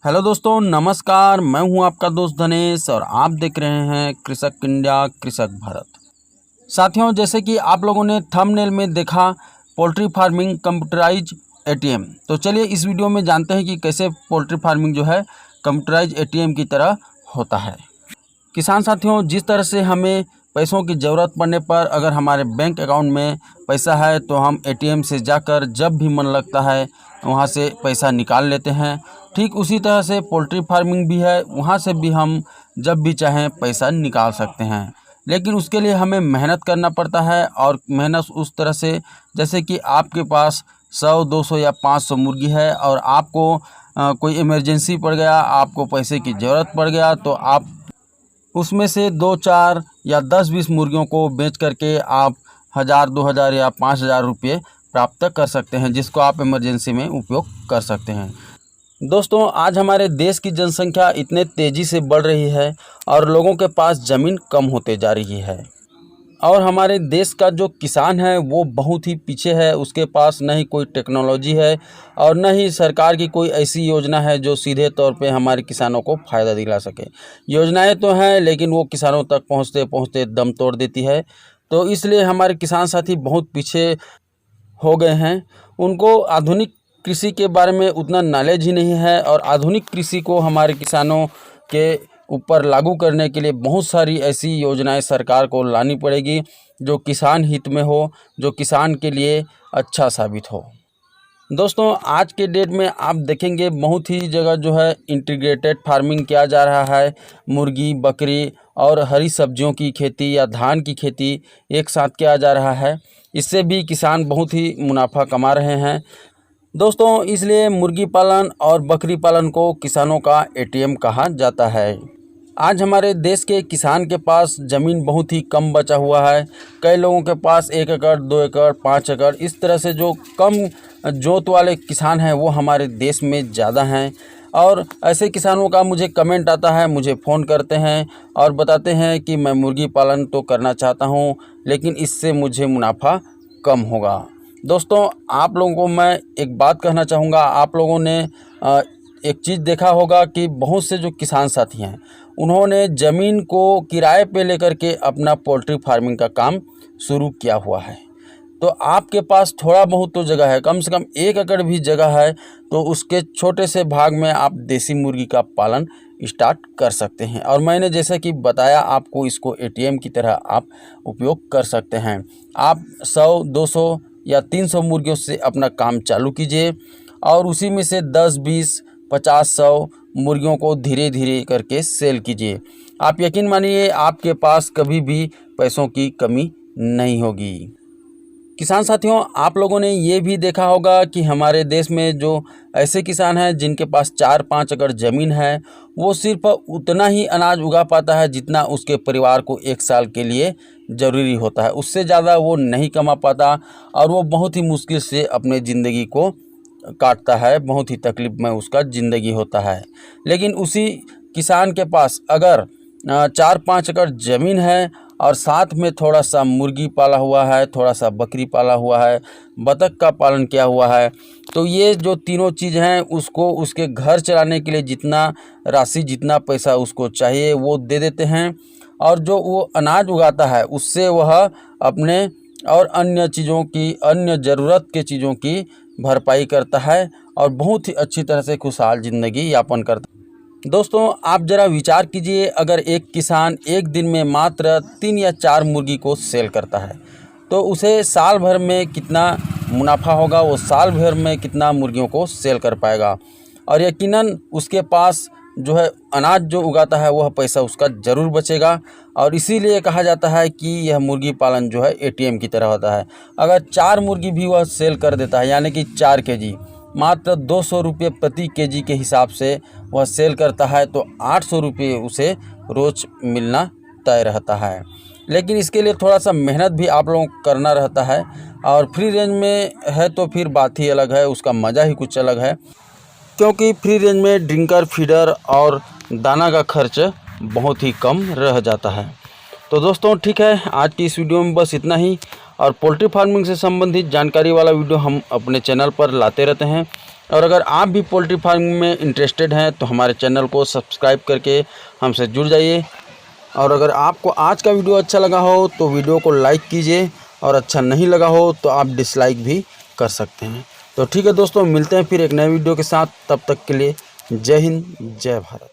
Hello दोस्तों, नमस्कार। मैं हूं आपका दोस्त धनेश और आप देख रहे हैं कृषक इंडिया कृषक भारत। साथियों, जैसे कि आप लोगों ने थंबनेल में देखा पोल्ट्री फार्मिंग कंप्यूटराइज एटीएम, तो चलिए इस वीडियो में जानते हैं कि कैसे पोल्ट्री फार्मिंग जो है कंप्यूटराइज एटीएम की तरह होता है। किसान साथियों, जिस तरह से हमें पैसों की ज़रूरत पड़ने पर अगर हमारे बैंक अकाउंट में पैसा है तो हम एटीएम से जाकर जब भी मन लगता है वहां से पैसा निकाल लेते हैं, ठीक उसी तरह से पोल्ट्री फार्मिंग भी है। वहां से भी हम जब भी चाहें पैसा निकाल सकते हैं, लेकिन उसके लिए हमें मेहनत करना पड़ता है। और मेहनत उस तरह से, जैसे कि आपके पास 100, 200 या 500 मुर्गी है और आपको कोई इमरजेंसी पड़ गया, आपको पैसे की ज़रूरत पड़ गया, तो आप उसमें से 2, 4 या 10, 20 मुर्गियों को बेच करके आप 1000, 2000 या 5000 रुपये प्राप्त कर सकते हैं, जिसको आप इमरजेंसी में उपयोग कर सकते हैं। दोस्तों, आज हमारे देश की जनसंख्या इतने तेज़ी से बढ़ रही है और लोगों के पास ज़मीन कम होते जा रही है, और हमारे देश का जो किसान है वो बहुत ही पीछे है। उसके पास न ही कोई टेक्नोलॉजी है और न ही सरकार की कोई ऐसी योजना है जो सीधे तौर पे हमारे किसानों को फ़ायदा दिला सके। योजनाएं तो हैं, लेकिन वो किसानों तक पहुंचते पहुंचते दम तोड़ देती है। तो इसलिए हमारे किसान साथी बहुत पीछे हो गए हैं। उनको आधुनिक कृषि के बारे में उतना नॉलेज ही नहीं है, और आधुनिक कृषि को हमारे किसानों के ऊपर लागू करने के लिए बहुत सारी ऐसी योजनाएं सरकार को लानी पड़ेगी जो किसान हित में हो, जो किसान के लिए अच्छा साबित हो। दोस्तों, आज के डेट में आप देखेंगे बहुत ही जगह जो है इंटीग्रेटेड फार्मिंग किया जा रहा है। मुर्गी, बकरी और हरी सब्जियों की खेती या धान की खेती एक साथ किया जा रहा है। इससे भी किसान बहुत ही मुनाफा कमा रहे हैं। दोस्तों, इसलिए मुर्गी पालन और बकरी पालन को किसानों का एटीएम कहा जाता है। आज हमारे देश के किसान के पास ज़मीन बहुत ही कम बचा हुआ है। कई लोगों के पास 1 एकड़, 2 एकड़, 5 एकड़, इस तरह से जो कम जोत वाले किसान हैं वो हमारे देश में ज़्यादा हैं। और ऐसे किसानों का मुझे कमेंट आता है, मुझे फ़ोन करते हैं और बताते हैं कि मैं मुर्गी पालन तो करना चाहता हूं, लेकिन इससे मुझे मुनाफा कम होगा। दोस्तों, आप लोगों को मैं एक बात कहना चाहूँगा। आप लोगों ने एक चीज़ देखा होगा कि बहुत से जो किसान साथी हैं उन्होंने ज़मीन को किराए पे लेकर के अपना पोल्ट्री फार्मिंग का काम शुरू किया हुआ है। तो आपके पास थोड़ा बहुत तो जगह है, कम से कम 1 एकड़ भी जगह है, तो उसके छोटे से भाग में आप देसी मुर्गी का पालन स्टार्ट कर सकते हैं। और मैंने जैसा कि बताया आपको, इसको एटीएम की तरह आप उपयोग कर सकते हैं। आप 100, 200 या 300 मुर्गियों से अपना काम चालू कीजिए और उसी में से 10, 20, 50, 100 मुर्गियों को धीरे धीरे करके सेल कीजिए। आप यकीन मानिए, आपके पास कभी भी पैसों की कमी नहीं होगी। किसान साथियों, आप लोगों ने ये भी देखा होगा कि हमारे देश में जो ऐसे किसान हैं जिनके पास 4-5 एकड़ ज़मीन है, वो सिर्फ उतना ही अनाज उगा पाता है जितना उसके परिवार को 1 साल के लिए ज़रूरी होता है। उससे ज़्यादा वो नहीं कमा पाता और वो बहुत ही मुश्किल से अपने ज़िंदगी को काटता है, बहुत ही तकलीफ में उसका ज़िंदगी होता है। लेकिन उसी किसान के पास अगर 4-5 एकड़ ज़मीन है और साथ में थोड़ा सा मुर्गी पाला हुआ है, थोड़ा सा बकरी पाला हुआ है, बतख का पालन किया हुआ है, तो ये जो तीनों चीज़ हैं उसको उसके घर चलाने के लिए जितना राशि, जितना पैसा उसको चाहिए वो दे देते हैं। और जो वो अनाज उगाता है उससे वह अपने और अन्य चीज़ों की, अन्य ज़रूरत के चीज़ों की भरपाई करता है और बहुत ही अच्छी तरह से खुशहाल ज़िंदगी यापन करता है। दोस्तों, आप ज़रा विचार कीजिए, अगर एक किसान एक दिन में मात्र 3 या 4 मुर्गी को सेल करता है तो उसे साल भर में कितना मुनाफा होगा, वो साल भर में कितना मुर्गियों को सेल कर पाएगा। और यकीनन उसके पास जो है अनाज जो उगाता है वह पैसा उसका ज़रूर बचेगा। और इसीलिए कहा जाता है कि यह मुर्गी पालन जो है एटीएम की तरह होता है। अगर 4 मुर्गी भी वह सेल कर देता है, यानी कि 4 केजी, मात्र 200 रुपये प्रति केजी के हिसाब से वह सेल करता है, तो 800 रुपये उसे रोज़ मिलना तय रहता है। लेकिन इसके लिए थोड़ा सा मेहनत भी आप लोगों को करना रहता है, और फ्री रेंज में है तो फिर बात ही अलग है, उसका मज़ा ही कुछ अलग है, क्योंकि फ्री रेंज में ड्रिंकर, फीडर और दाना का खर्च बहुत ही कम रह जाता है। तो दोस्तों, ठीक है, आज की इस वीडियो में बस इतना ही। और पोल्ट्री फार्मिंग से संबंधित जानकारी वाला वीडियो हम अपने चैनल पर लाते रहते हैं। और अगर आप भी पोल्ट्री फार्मिंग में इंटरेस्टेड हैं तो हमारे चैनल को सब्सक्राइब करके हमसे जुड़ जाइए। और अगर आपको आज का वीडियो अच्छा लगा हो तो वीडियो को लाइक कीजिए, और अच्छा नहीं लगा हो तो आप डिसलाइक भी कर सकते हैं। तो ठीक है दोस्तों, मिलते हैं फिर एक नए वीडियो के साथ। तब तक के लिए जय हिंद, जय भारत।